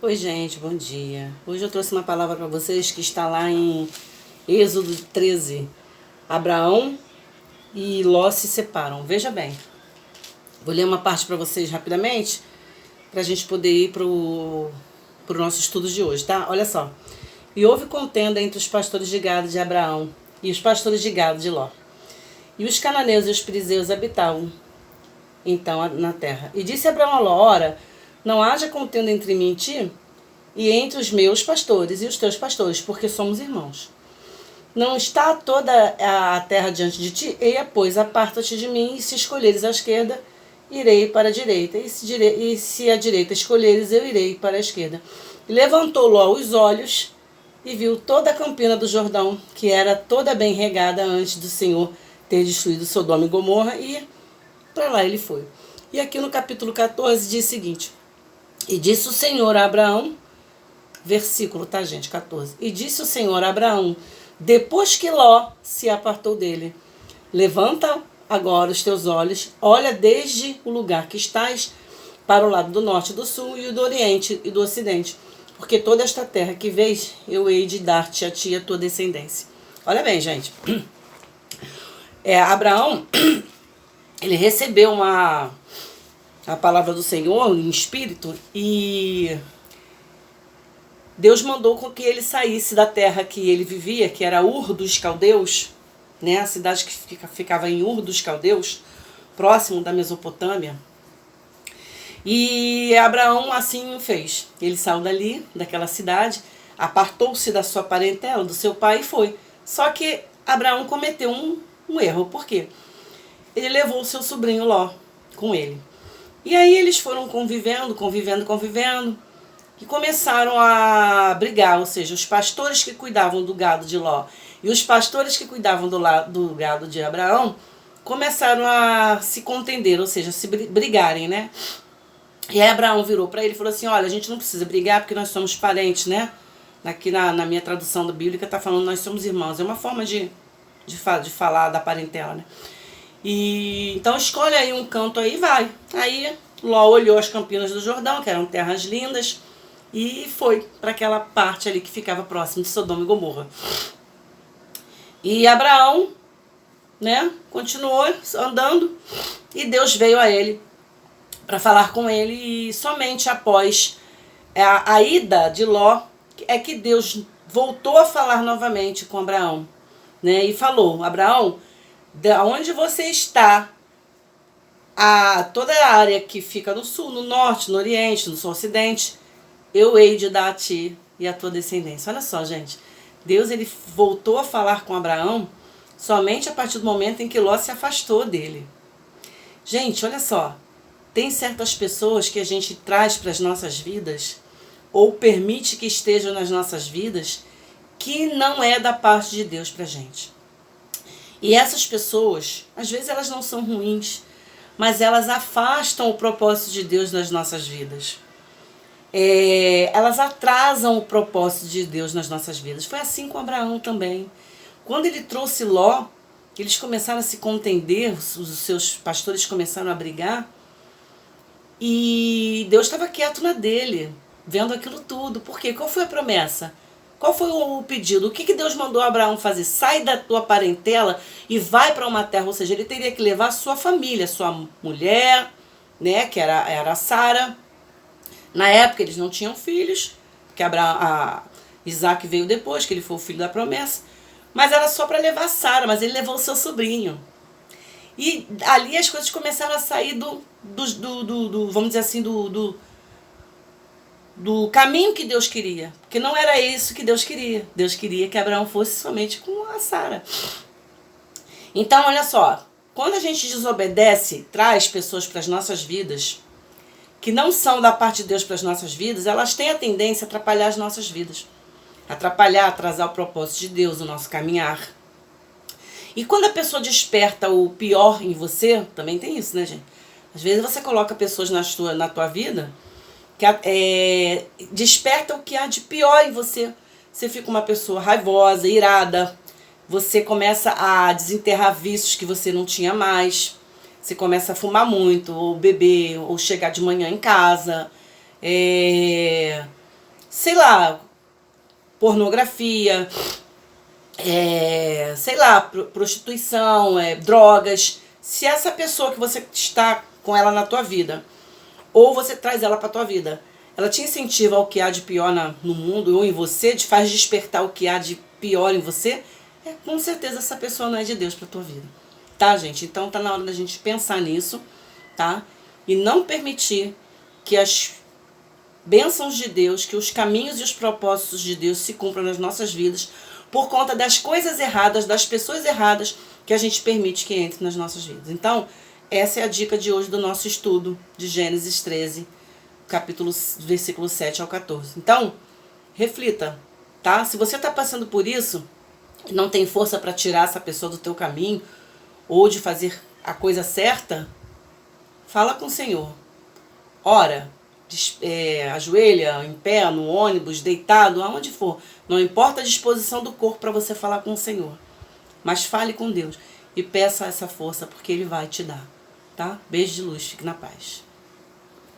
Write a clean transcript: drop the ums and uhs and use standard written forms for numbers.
Oi, gente, bom dia. Hoje eu trouxe uma palavra para vocês que está lá em Êxodo 13. Abraão e Ló se separam. Veja bem, vou ler uma parte para vocês rapidamente, para a gente poder ir para o nosso estudo de hoje, tá? Olha só. E houve contenda entre os pastores de gado de Abraão e os pastores de gado de Ló. E os cananeus e os perizeus habitavam então na terra. E disse Abraão a Ló: ora, não haja contenda entre mim e ti, e entre os meus pastores e os teus pastores, porque somos irmãos. Não está toda a terra diante de ti? Eia, pois, aparta-te de mim, e se escolheres a esquerda, irei para a direita, e se a direita escolheres, eu irei para a esquerda. E levantou Ló os olhos e viu toda a campina do Jordão, que era toda bem regada antes do Senhor ter destruído Sodoma e Gomorra, e para lá ele foi. E aqui no capítulo 14 diz o seguinte: e disse o Senhor a Abraão, versículo, tá, gente, 14. E disse o Senhor a Abraão, depois que Ló se apartou dele: levanta agora os teus olhos, olha desde o lugar que estás para o lado do norte, do sul e do oriente e do ocidente, porque toda esta terra que vês, eu hei de dar-te a ti e a tua descendência. Olha bem, gente. Abraão, ele recebeu a palavra do Senhor em espírito, e Deus mandou com que ele saísse da terra que ele vivia, que era Ur dos Caldeus, né? A cidade que ficava em Ur dos Caldeus, próximo da Mesopotâmia. E Abraão assim o fez. Ele saiu dali, daquela cidade, apartou-se da sua parentela, do seu pai, e foi. Só que Abraão cometeu um erro. Por quê? Ele levou o seu sobrinho Ló com ele. E aí eles foram convivendo, e começaram a brigar, ou seja, os pastores que cuidavam do gado de Ló e os pastores que cuidavam do gado de Abraão começaram a se contender, ou seja, se brigarem, né? E aí Abraão virou para ele e falou assim: olha, a gente não precisa brigar porque nós somos parentes, né? Aqui na minha tradução da Bíblia está falando nós somos irmãos. É uma forma de falar da parentela, né? E então escolhe aí um canto aí e vai. Aí Ló olhou as campinas do Jordão, que eram terras lindas, e foi para aquela parte ali que ficava próximo de Sodoma e Gomorra. E Abraão, né, continuou andando, e Deus veio a ele para falar com ele, e somente após a ida de Ló é que Deus voltou a falar novamente com Abraão, né, e falou: Abraão, da onde você está, toda a área que fica no sul, no norte, no oriente, no sul, ocidente, eu hei de dar a ti e a tua descendência. Olha só, gente. Deus, ele voltou a falar com Abraão somente a partir do momento em que Ló se afastou dele. Gente, olha só. Tem certas pessoas que a gente traz para as nossas vidas, ou permite que estejam nas nossas vidas, que não é da parte de Deus para a gente. E essas pessoas, às vezes elas não são ruins, mas elas afastam o propósito de Deus nas nossas vidas. Elas atrasam o propósito de Deus nas nossas vidas. Foi assim com Abraão também. Quando ele trouxe Ló, eles começaram a se contender, os seus pastores começaram a brigar, e Deus estava quieto na dele, vendo aquilo tudo. Por quê? Qual foi a promessa? Qual foi o pedido? O que Deus mandou Abraão fazer? Sai da tua parentela e vai para uma terra. Ou seja, ele teria que levar a sua família, sua mulher, né, que era Sara. Na época eles não tinham filhos, porque Isaac veio depois, que ele foi o filho da promessa. Mas era só para levar Sara, mas ele levou o seu sobrinho. E ali as coisas começaram a sair vamos dizer assim, do caminho que Deus queria. Porque não era isso que Deus queria. Deus queria que Abraão fosse somente com a Sara. Então, olha só. Quando a gente desobedece, traz pessoas para as nossas vidas que não são da parte de Deus para as nossas vidas, elas têm a tendência a atrapalhar as nossas vidas. Atrasar o propósito de Deus, o nosso caminhar. E quando a pessoa desperta o pior em você, também tem isso, né, gente? Às vezes você coloca pessoas na tua vida que desperta o que há de pior em você. Você fica uma pessoa raivosa, irada, você começa a desenterrar vícios que você não tinha mais, você começa a fumar muito, ou beber, ou chegar de manhã em casa, sei lá, pornografia, sei lá, prostituição, drogas. Se essa pessoa que você está com ela na tua vida, ou você traz ela para tua vida, ela te incentiva ao que há de pior no mundo ou em você, te faz despertar o que há de pior em você, com certeza essa pessoa não é de Deus para tua vida. Tá, gente? Então tá na hora da gente pensar nisso, tá? E não permitir que as bênçãos de Deus, que os caminhos e os propósitos de Deus se cumpram nas nossas vidas por conta das coisas erradas, das pessoas erradas que a gente permite que entre nas nossas vidas. Então, essa é a dica de hoje do nosso estudo de Gênesis 13, versículo 7 ao 14. Então, reflita, tá? Se você está passando por isso, não tem força para tirar essa pessoa do teu caminho, ou de fazer a coisa certa, fala com o Senhor. Ora, ajoelha em pé, no ônibus, deitado, aonde for. Não importa a disposição do corpo para você falar com o Senhor. Mas fale com Deus e peça essa força, porque Ele vai te dar. Tá? Beijo de luz, fique na paz.